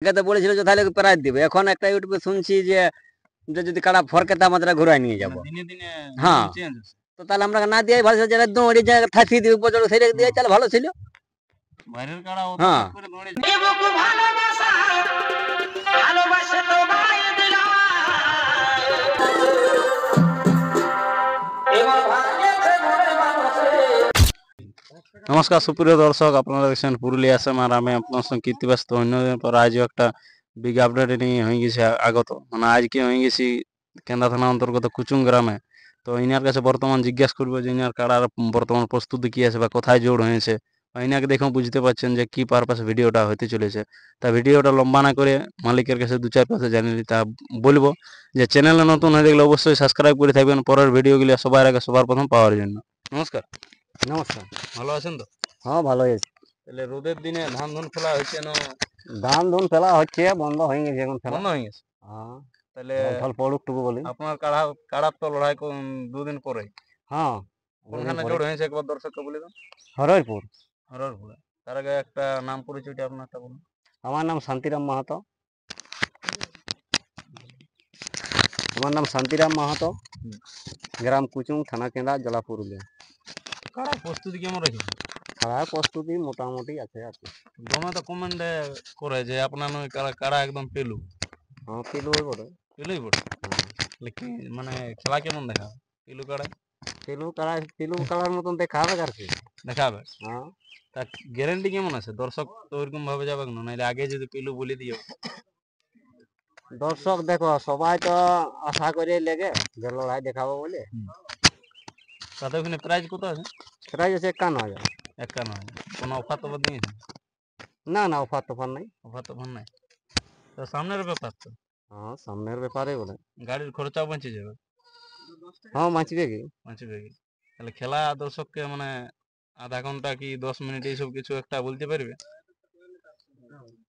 আগে তো বলেছিল যে তাহলে প্রাইজ দিবে, এখন একটা ইউটিউবে শুনছি যে যদি কাড়া ফরকেতে আমাদের ঘুরাই নিয়ে যাবো। দিনে দিনে হ্যাঁ, চেঞ্জ তো তাহলে আমরা না দিয়ে ভালো ছিল, যেটা দৌড়ি জায়গা থাকি দিয়ে উপর সেটা দিয়ে তাহলে ভালো ছিল। বাইরের কাড়া অত হ্যাঁ, করে দৌড়ে নমস্কার সুপ্রিয় দর্শক, আপনারা দেখছেন পুরুলিয়া এসএম আর আমি আপনার সঙ্গে কীর্তিবাস্ত। অন্যদিন পর আজও একটা বিগ আপডেট নিয়ে হয়ে গেছে আগত, মানে আজকে হয়ে গেছি কেন্দ্রা থানা অন্তর্গত কুচুং গ্রামে। তো ইনার কাছে বর্তমান জিজ্ঞাসা করবো যে ইনার কাড়ার বর্তমান প্রস্তুতি কী আছে বা কোথায় জোর হয়েছে। ইনাকে দেখেও বুঝতে পারছেন যে কি পারপাসে ভিডিওটা হতে চলেছে। তা ভিডিওটা লম্বা না করে মালিকের কাছে দু চার পাশে জানিয়ে তা বলবো যে চ্যানেলে নতুন হয়ে দেখলে অবশ্যই সাবস্ক্রাইব করে থাকবেন পরের ভিডিওগুলি সবার আগে সবার প্রথম পাওয়ার জন্য। নমস্কার। নমস্কার। ভালো আছেন তো? হ্যাঁ, ভালো হয়েছে। তাহলে রোদের দিনে ধান ধুন ফেলা হয়েছে না? ধান ধুন ফেলা হচ্ছে, বন্ধ হয়ে গেছে এখন ফেলা। বন্ধ হয়ে গেছে। হ্যাঁ, তাহলে জল ফল পড়ুক টুকু বলি। আপনার কাড়ার তো লড়াই দুদিন পরে হ্যাঁ, দুদিন কোনখানে পরে। জোর হয়েছে একবার দর্শককে বলে দেন। হরয়পুর। হররপুরে। তার আগে একটা নাম পরিচয়টা আপনারটা বলুন। আমার নাম শান্তিরাম মাহাতো। আমার নাম শান্তিরাম মাহাতো, গ্রাম কুচুং, থানা কেন্দ্রা, জেলা পুরুলিয়া। কাড়ার প্রস্তুতি কেমন রেখেছে? খেলার প্রস্তুতি মোটামুটি আছে আর কি। দমে তো কমেন্টে করে যে আপনার নয় কাড়া একদম পেলু। হ্যাঁ, পেলুই বটে। পেলুই বটে। তাহলে কি মানে খেলা কেমন দেখা পেলু কাড়ায়? পেলু কালার মতন দেখাবে আর কি। দেখাবে। হ্যাঁ, তার গ্যারেন্টি কেমন আছে? দর্শক তো ওইরকম ভাবে যাবে না, নাহলে আগে যদি পেলু বলে দিও। দর্শক দেখো সবাই তো আশা করে লেগে যে লড়াই দেখাবো বলে। তাতে ওখানে প্রাইজ কত আছে? প্রাইজ আছে 51,000। 51। কোনো অফার টফার দিয়েছে? না না, অফার তোফার নাই। অফার টফার নাই। তো সামনের ব্যাপার তো হ্যাঁ, সামনের ব্যাপারে বলে। গাড়ির খরচাও বেঁচে যাবে। হ্যাঁ, বাঁচবে কি। বাঁচবে কি। তাহলে খেলা দর্শককে মানে আধা ঘন্টা কি 10 মিনিট এইসব কিছু একটা বলতে পারবে?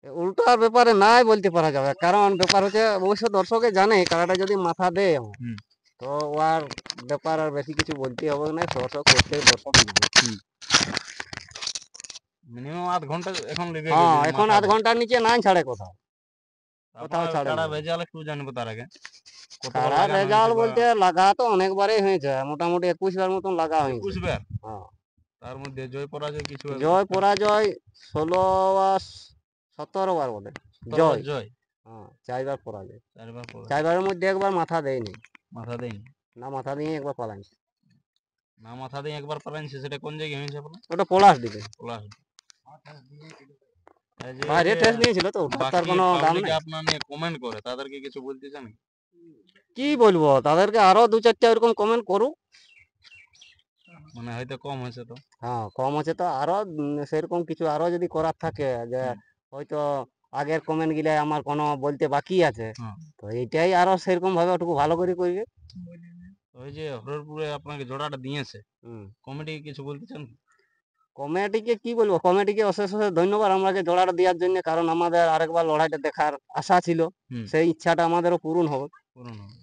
উল্টার ব্যাপারে নাই বলতে পারা যাবে, কারণ ব্যাপার হচ্ছে অবশ্য দর্শকে জানে খেলাটা যদি মাথা দেয় আমার, হুম। তো ওর ব্যাপার আর বেশি কিছু বলতে হবে না। দর্শক প্রত্যেক দর্শক জানে। মিনিমাম আধ ঘন্টা এখন লেগে হ্যাঁ, গেছে এখন মাথা আধ দেয়। ঘন্টার নিচে নাই ছাড়ে কোথাও। কোথাও আপনার ছাড়ে না। কাড়া ভেজাল একটু জানবো তার আগে। কতবার কাড়ার লাগানো হয়েছে রেজাল্ট বা বলতে লাগা তো অনেকবারই হয়েছে, মোটামুটি 21 বার মতন লাগা হয়েছে। 21 বার? হ্যাঁ, তার মধ্যে জয় পরাজয় কিছু জয় একটা? পরাজয় 16 বার 17 বার বলে 17 বার জয়। জয়, হ্যাঁ, 4 বার পরাজয়। 4 বার পরাজয়। 4 বারের মধ্যে একবার মাথা দেয়নি। মাথা দেয়নি? না, মাথা দিয়ে একবার পালাইছে। না মাথা দিয়ে একবার পালাইছে, সেটা কোন জায়গায় হয়েছে আপনার? ওটা পলাশ দিবে। পলাশ। এই যে বাইরে যে টেস্ট নিয়েছিল তো, ওটার তার বাকি কোনো দাম পাবলিক নেই। আপনার নিয়ে কমেন্ট করে, তাদেরকে কিছু বলতে চান? কি বলবো, তাদেরকে আরো দু চারটা এরকম কমেন্ট করুক। মানে হয়তো কম হয়েছে তো। হ্যাঁ, কম আছে তো আরো সেরকম কিছু আরো যদি করার থাকে যে হুম। হয়তো আগের কমেন্ট গিলা আমার কোনো বলতে বাকি আছে, হ্যাঁ। তো এইটাই আরো সেরকম ভাবে একটু ভালো করে করবে। ওই যে হররপুরে আপনাকে জোড়াটা দিয়েছে, হুম। কমিটি কিছু বলতে চান? কমিটিকে কি বলবো, কমিটিকে অশেষ অশেষ ধন্যবাদ আমাকে জোড়াটা দেওয়ার জন্য, কারণ আমাদের আরেকবার লড়াইটা দেখার আশা ছিল। হুম। সেই ইচ্ছাটা আমাদেরও পূরণ হবে। পূরণ হবে।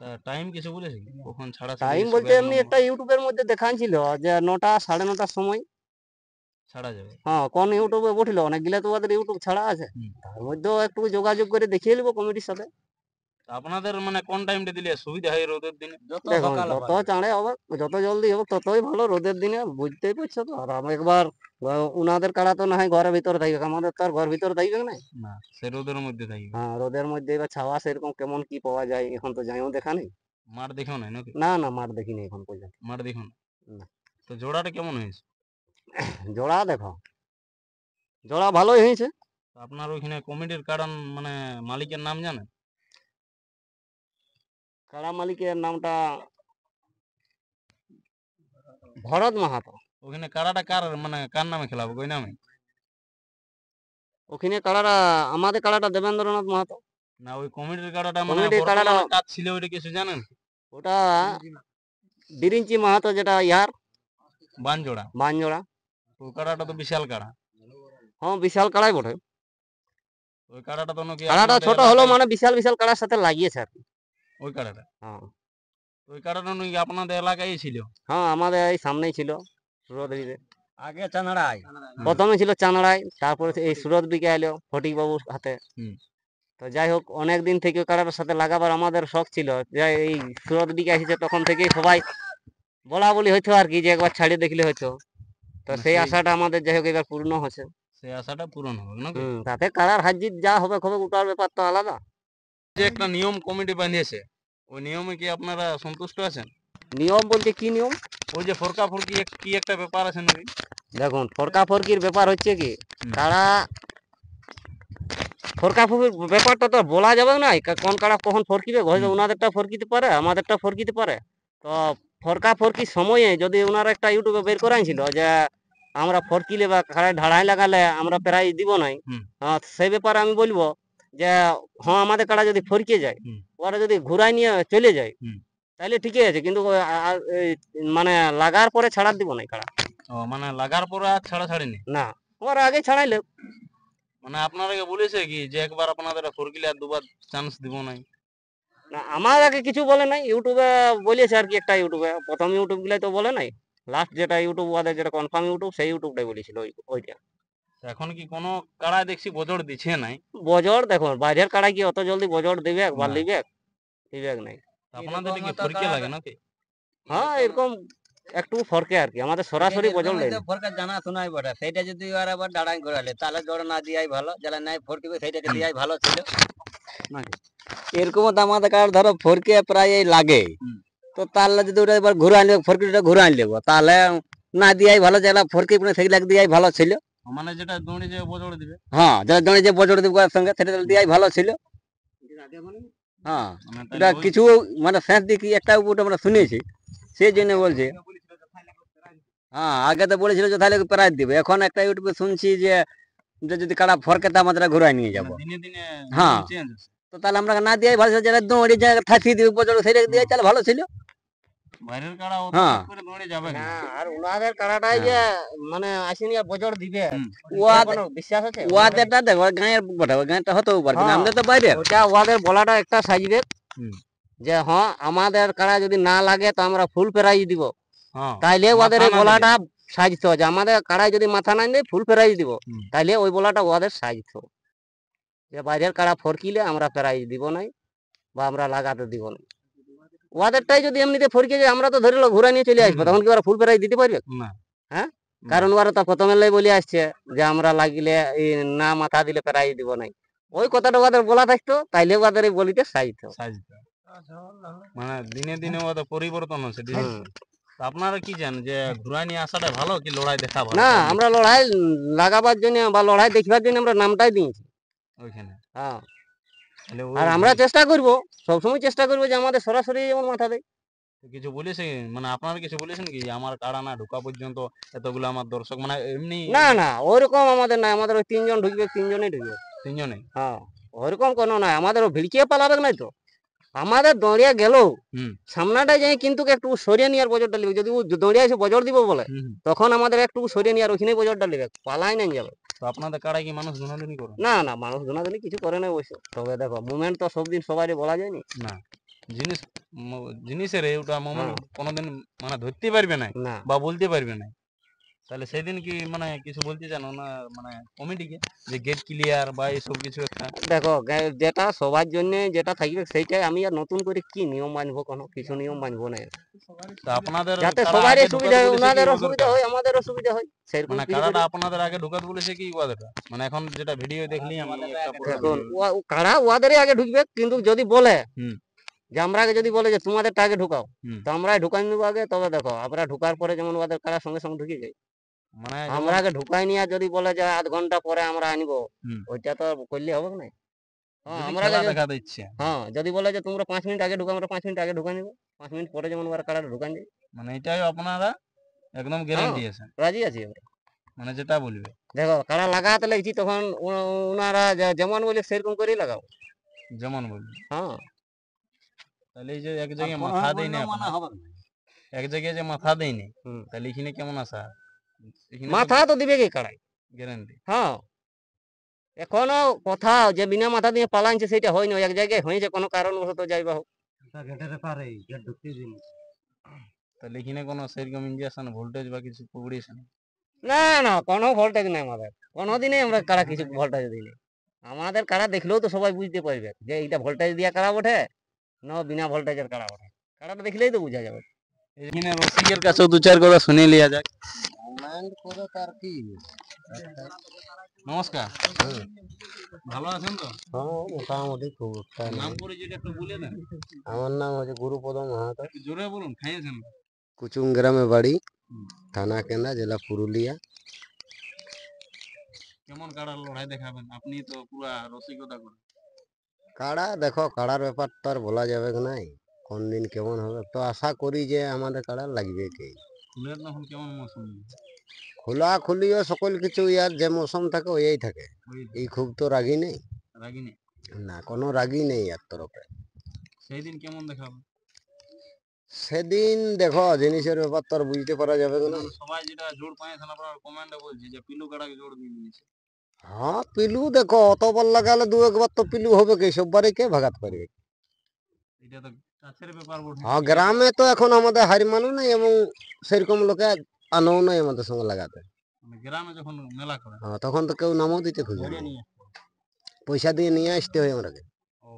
হ্যাঁ, টাইম কিছু বলেছে কি? কখন ছাড়াছাড়ি টাইম এসব বলতে এক এমনি নম্বর একটা ইউটিউবের মধ্যে দেখাচ্ছিল যে 9টা 9:30টার সময়। ছাড়া যাবে? হ্যাঁ, কোন ইউটিউবে উঠিল, অনেকগুলা তো ওদের ইউটিউব ছাড়া আছে। হুম। তার মধ্যেও একটু যোগাযোগ করে দেখিয়ে নিবো কমিটির সাথে। তা আপনাদের মানে কোন টাইমটা দিলে সুবিধা হয় রোদের দিনে? দেখুন, যত চাঁড়ে হবে, যত জলদি হবে ততই ভালো। রোদের দিনে বুঝতেই পারছো তো। আর আমি একবার উনাদের কাড়া তো না হয় ঘরের ভিতরে থাকবে, আমাদের তো আর ঘর ভিতরে থাকবে না। না, সে রোদের মধ্যে থাকবে। হ্যাঁ, রোদের মধ্যে এবার ছাওয়া সেরকম কেমন কি পাওয়া যায় এখন তো যাইও দেখা নেই। মাঠ দেখেও নাই নাকি? না না, মাঠ দেখিনি এখন পর্যন্ত। মাঠ দেখুন। না। তো জোড়াটা কেমন হয়েছে? জোড়া দেখো, জোড়া ভালোই হয়েছে। তো আপনার ওইখানে কমিটির কারণ মানে মালিকের নাম জানেন? কাড়া মালিকের নামটা ভরত মাহাতো। ওখানে কাড়াটা কার মানে কার নামে খেলাবো, ওই নামে? ওখানে কাড়াটা আমাদের কাড়াটা দেবেন্দ্রনাথ মাহাতো। না ওই কমিটির কাড়াটা মানে কমিটির কাড়াটা বর্তমানে কাজ ছিল ওইটা কিছু জানেন? ওটা বিরিঞ্চি মাহাতো, যেটা ইয়ার বানজোড়া। বানজোড়া। ওই কাড়াটা তো বিশাল কাড়া। হ্যাঁ, বিশাল কাড়াই বটে। ওই কাড়াটা তো নাকি কাড়াটা আপনাদের ছোট হলো এলাকায়। মানে বিশাল বিশাল কাড়ার সাথে লাগিয়েছে আর কি। ওই কাড়াটা। হ্যাঁ। ওই কাড়াটা নাকি আপনাদের এলাকায় ছিল। হ্যাঁ, আমাদের এই সামনেই ছিল রোদরিতে। আগে চানাড়াই প্রথমে ছিল চাঁদড়ায়, তারপরে এই সুরত দিকে এলো ফটিক বাবুর হাতে। হুম। তো যাই হোক, অনেক দিন থেকে কারাটার সাথে লাগাবার আমাদের শখ ছিল, যে এই সুরত দিকে এসেছে তখন থেকেই সবাই বলা বলি হইতো আর কি, যে একবার ছাড়িয়ে দেখলে হয়তো। তো মানে সেই আশাটা আমাদের যাই হোক এবার পূর্ণ হচ্ছে। সেই আশাটা পূরণ হবে নাকি? তাতে কারার হার জিত যা হবে হবে, ওটার ব্যাপার তো আলাদা। যে একটা নিয়ম কমিটি বানিয়েছে, ওই নিয়মে কি আপনারা সন্তুষ্ট আছেন? নিয়ম বলতে কি নিয়ম? ওই যে ফরকা ফরকি কি একটা ব্যাপার আছে নাকি? দেখুন, ফরকা ফরকির ব্যাপার হচ্ছে কি, হুম। কারা ফরকা ফরকির ব্যাপারটা তো বলা যাবে না, কোন কারা কখন ফরকিবে, হয়তো হুম। ওনাদেরটা ফরকিতে পারে, আমাদেরটা ফরকিতে পারে। তো ফরকা ফরকির সময়ে যদি ওনারা একটা ইউটিউবে বের করাইছিল যে আমরা ফরকিলে বা খাড়ায় ঢাড়াই লাগালে আমরা প্রাইজ দিব নাই, হুম। সেই ব্যাপারে আমি বলবো যে হ্যাঁ, আমাদের কারা যদি ফরকে যায়, হুম। ওরা যদি ঘুরাই নিয়ে চলে যায়, হুম। তাহলে ঠিকই আছে, কিন্তু এই মানে লাগার পরে ছাড়ার দিব না কারা। ও মানে লাগার পরে আর ছাড়াছাড়ি নেই? না, ওরা আগে ছাড়াইলে। মানে আপনারাকে বলেছে কি যে একবার আপনাদের ফরকিলে আর দুবার চান্স দিব নাই? না, আমার আগে কিছু বলে নাই, ইউটিউবে বলেছে আর কি, একটা ইউটিউবে, প্রথম ইউটিউব গুলাই তো বলে নাই, লাস্ট যেটা ইউটিউব ওদের যেটা কনফার্ম ইউটিউব, সেই ইউটিউবটাই বলেছিল ওইটা। তো এখন কি কোনো কাড়ায় দেখছি বজড় দিচ্ছে নাই? বজর দেখো, বাইরের কাড়া কি অত জলদি বজর দিবে বা না। লিবে? দিবে নাই। তো আপনাদের কি ফরকে লাগে নাকি? হ্যাঁ, এরকম একটু ফরকে আর কি, আমাদের সরাসরি বজর নেই। ফরকা জানা শোনাই বটে, সেইটা যদি আর আবার দাঁড়াই ঘোরালে তাহলে জোড় না দিয়াই ভালো, যারা নাই ফরকিবে সেইটাকে হুম। দিয়াই ভালো ছিল। নাকি? এরকম তো আমাদের কার ধরো ফরকে প্রায় এই লাগে, হুম। তো তাহলে যদি ওটা এবার ঘুরে আনলে ফরকিটা ঘুরে আনলে তাহলে না দিয়াই ভালো, যারা ফরকি সেগুলা দিয়াই ভালো ছিল। মানে যেটা দৌড়ে যে বজড় দিবে। হ্যাঁ, যারা দড়ি যে বজড় দিব সঙ্গে সেটা দিয়াই ভালো ছিল। হ্যাঁ, মানে এটা তাহলে ওই কিছু মানে শেষ দিকে একটা উপরে আমরা শুনেছি, সেই জন্য বলছি। হ্যাঁ, আগে তো বলেছিল যে তাহলে প্রাইজ দিবে, এখন একটা ইউটিউবে শুনছি যে যে যদি কারা ফরকেতে আমাদের ঘুরাই নিয়ে যাব। মানে দিনে দিনে হ্যাঁ, নিয়ম চেঞ্জ হচ্ছে। তো তাহলে আমরা না দিয়াই ভালো ছিল, যারা দড়ি যে থাকি দিবে বজড় সেটা দিয়ে তাহলে ভালো ছিল। বাইরের কাড়া অত হ্যাঁ। ফট করে দৌড়ে যাবে না, না। আর ওনাদের কাড়াটাই যে মানে আসেনি আর বজর দিবে, হুম। ওর কোনো বিশ্বাস আছে? ওয়াদেরটা দেখো গাঁয়ের বটে, ওই গাঁয়েরটা হতেও পারে, কিন্তু হ্যাঁ, আমাদের তো বাইরের। ওটা ওদের বলাটা একটা সাজবে, হুম। যে হ্যাঁ আমাদের কাড়া যদি না লাগে তো আমরা ফুল প্রাইজ দিব, হ্যাঁ। তাইলে ওদের মাথা এই না বলাটা সাজতো, যে আমাদের কাড়ায় যদি মাথা নাই দেয় ফুল প্রাইজ দিব, হুম। তাইলে ওই বলাটা ওদের সাজতো, যে বাইরের কাড়া ফরকিলে আমরা প্রাইজ দিব নাই বা আমরা লাগাতে দিব না। ওদেরটাই যদি এমনিতে ফরকে যায়, আমরা তো ধরে লো ঘুরা নিয়ে চলে আসবো, হুম। তখন কি ওরা ফুল প্রাইজ দিতে পারবে? না। হ্যাঁ, না। কারণ ওরা তো প্রথমে লাই বলে আসছে যে আমরা লাগিলে এই না মাথা দিলে প্রাইজ দিব নাই, ওই কথাটা ওদের বলা থাকতো, তাইলে ওদের এই বলিতে সাজতো। সাজতে। মানে দিনে দিনে ওদের পরিবর্তন হচ্ছে ধীরে হুম। ধীরে। তো আপনারা কি জানেন যে ঘুরাই নিয়ে আসাটা ভালো কি লড়াই দেখা ভালো না, public আমরা লড়াই লাগাবার জন্য বা লড়াই দেখবার জন্য আমরা নামটাই দিয়েছি। ওইখানে? হ্যাঁ, তাহলে আর ওই আমরা চেষ্টা করব, সবসময় চেষ্টা করবো যে আমাদের সরাসরি যেমন মাথা দেয়। কিছু বলেছে মানে আপনারা কিছু বলেছেন কি যে আমার কাড়া না ঢোকা পর্যন্ত এতগুলো আমার দর্শক মানে এমনি না না, ওইরকম আমাদের নাই, আমাদের ওই তিনজন ঢুকবে, তিনজনই ঢুকবে। তিনজনে? হ্যাঁ, ওইরকম কোনো নাই, আমাদের ভিড়কিয়ে পালাবে নাই তো, আমাদের দৌড়িয়া গেল হুম। সামনাটা যাই, কিন্তু একটু সরিয়ে নিয়ে বজরটা লিবে, যদি ও দৌড়িয়ে এসে বজর দিব বলে, হুম। তখন আমাদের একটু সরিয়ে নিয়ে ওইখানে বজরটা লিবে, পালাই নাই যাবে। তো আপনাদের কাড়ায় কি মানুষ গুনাগুনি করে? না না, মানুষ ধুনাধুনি কিছু করে না অবশ্য, তবে দেখো মুভমেন্ট তো সব দিন সবারই বলা যায়নি। না। জিনিস জিনিসের ওটা মোমেন্ট হ্যাঁ। কোনোদিন মানে ধরতে পারবে না না, বা বলতে পারবে না। তাহলে সেদিন কি মানে কিছু বলতে চান না মানে কমিটিকে যে গেট ক্লিয়ার বা এইসব কিছু একটা? দেখো যেটা সবার জন্য যেটা থাকবে সেইটাই, আমি আর নতুন করে কি নিয়ম মানবো, কোনো কিছু নিয়ম মানবো না, তো আপনাদের যাতে কাড়া সবারই আগে সুবিধা ঢুকাতে হয়, বলেছে কি ওনাদেরও ওদের সুবিধা কাড়া? হয় আমাদেরও সুবিধা হয়, সেরকম মানে কিছু কাড়াটা করি। আপনাদের আগে ঢুকাতে বলেছে কি ওদেরটা? মানে এখন যেটা ভিডিও দেখলি আমি একটা পুরো এখন কারা ওদেরই আগে ঢুকবে, কিন্তু যদি বলে হুম। যে আমরা আগে যদি বলে যে তোমাদেরটা আগে ঢুকাও, হুম। তো আমরা ঢুকাই নেবো আগে, তবে দেখো আমরা ঢুকার পরে যেমন ওদের কারা সঙ্গে সঙ্গে ঢুকে যায়, মানে আমরা যেমন আগে ঢুকাই নিয়ে যদি বলে যে আধ ঘন্টা পরে আমরা আনবো, হুম। ওইটা তো করলে হবে না। হ্যাঁ, যদি আমরা খেলা আগে দেখাতে ইচ্ছে হ্যাঁ, যদি বলে যে তোমরা 5 মিনিট আগে ঢুকাও, আমরা 5 মিনিট আগে ঢুকাই নিবো, 5 মিনিট পরে যেমন ওরা কারা ঢুকান যায়। মানে এটাই আপনারা একদম হ্যাঁ, গ্যারান্টি আছে রাজি আছি আমরা। মানে যেটা বলবে। দেখো কারা লাগাতে লাগছি, তখন ওনারা যেমন বলে সেরকম করেই লাগাও। যেমন বলবে। হ্যাঁ, তাহলে এই যে এক জায়গায় মাথা দেয় না আপনারা, এক জায়গায় যে মাথা দেয় না, হুম। তাহলে এখানে কেমন আশা? এখানে মাথা তো দিবে কি কারাই। গ্যারান্টি। হ্যাঁ, এখনো কোথাও যে বিনা মাথা দিয়ে পালাইছে সেটা হয়নি, এক জায়গায় হয়েছে কোনো কারণবশত যাইবা হোক। তাহলে এখানে কোনো সেরকম ইঞ্জেকশন ভোল্টেজ বা কিছু পড়িয়েছে না? না না কোনো ভোল্টেজ নেই আমাদের, কোনোদিনই আমরা কারা কিছু ভোল্টেজ দিই না। আমাদের কারা দেখলেও তো সবাই বুঝতে পারবে যে এইটা ভোল্টেজ দিয়ে কারা ওঠে না বিনা ভোল্টেজের কারা ওঠে। কারাটা দেখলেই তো বোঝা যাবে। এখানে রসিকের কাছেও দু চার কথা শুনে লিয়া যাক। নমস্কার, ভালো আছেন তো? হ্যাঁ মোটামুটি খুব একটা নাম নেই। পরিচয়টা একটু বলে দেন। আমার নাম হচ্ছে গুরুপদ মাহাতো, একটু জোরে বলুন, খাইয়েছেন? কুচুং গ্রামে বাড়ি, থানা কেন্দ্রা, জেলা পুরুলিয়া। কেমন কাড়ার লড়াই দেখাবেন? আপনি তো পুরা রসিকতা করেন। কাড়া দেখো, কাড়ার ব্যাপার তো আর বলা যাবে নাই, কোন দিন কেমন হবে, তো আশা করি যে আমাদের কাড়া লাগবে কি। ফুলের তখন কেমন মৌসুম? খোলা খুলিও সকল কিছু ইয়ার যে মৌসুম থাকে ওই থাকে। ওই এই খুব তো রাগি নেই, রাগি নেই। না কোনো রাগি নেই আর তরফে। সেই দিন কেমন দেখাবেন? সেদিন দেখো জিনিসের ব্যাপার তো আর বুঝতে পারা যাবে না। সবাই যেটা জোর পাইছেন আপনার কমেন্টে বলছে যে পিলু কাড়াকে জোর দিয়ে দিয়েছে। হ্যাঁ পিলু দেখো, অত বল লাগালে দু একবার তো পিলু হবে, কি সববারে কে ভাগাত পারবে। এটা তো কাছের ব্যাপার বটে। হ্যাঁ গ্রামে তো এখন আমাদের হার মানু নাই এবং সেরকম লোকে আনও নাই আমাদের সঙ্গে লাগাতে। মানে গ্রামে যখন মেলা করে হ্যাঁ তখন তো কেউ নামও দিতে খুঁজে ধরে না। নিয়ে পয়সা দিয়ে নিয়ে আসতে হয় আমাকে, ও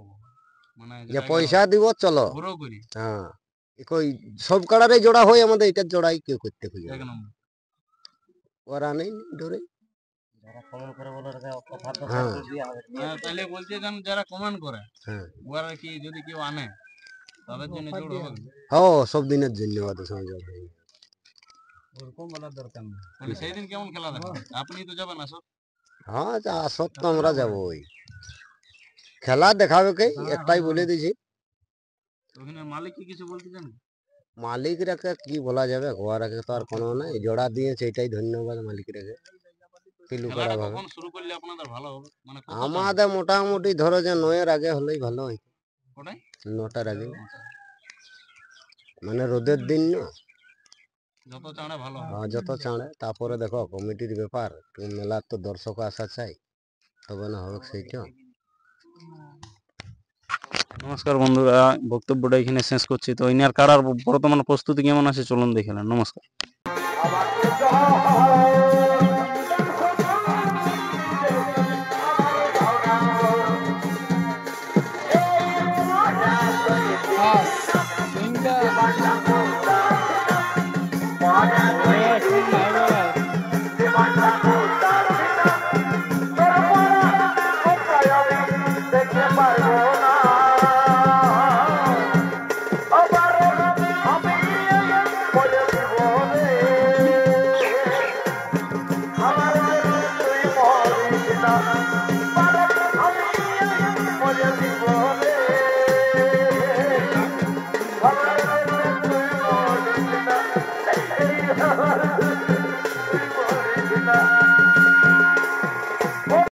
মানে যে পয়সা দিব চলো। বড় করি হ্যাঁ কই সব কাড়ারে জোড়া হয়, আমাদের এটা জোড়াই কেউ করতে খুঁজে এক না। নম্বর। ওরা নেই ধরে। হ্যাঁ হ্যাঁ, তাহলে বলছে যেন যারা কমেন্ট করে হ্যাঁ ওরা কি যদি কেউ আনে তাদের জন্য জোর হবে? হ্যাঁ সব দিনের জন্য ওদের সঙ্গে জোড়া হয়। ওরকম বলার দরকার নেই। তাহলে সেই দিন কেমন খেলা দেখাবে? আপনি তো যাবেন আসো। হ্যাঁ আসত তো আমরা যাবো, ওই খেলা দেখাবে কে একটাই বলে দিছি। ওখানে মালিক কি কিছু বলতে চান? মালিক রেখে কি বলা যাবে, ওরাকে তো আর কোনো নাই, জোড়া দিয়েছে এটাই ধন্যবাদ মালিক রেখে। পিলু খেলাটা করা ভাবে কখন শুরু করলে আপনাদের ভালো হবে? মানে কত চাঁদা? আমাদের মোটামুটি ধরো যে 9-এর আগে হলেই ভালো হয়। ওটাই 9টার আগে, মানে রোদের দিন না। যত চাঁড়া ভালো হবে। হ্যাঁ, যত ছাড়ে তারপরে দেখো কমিটির ব্যাপার, মেলার তো দর্শক আসা চাই, তবে না হবে সেইটা। নমস্কার বন্ধুরা, বক্তব্যটা এখানে শেষ করছি। তো ইনার কাড়ার বর্তমান প্রস্তুতি কেমন আছে চলুন দেখে নেন। নমস্কার।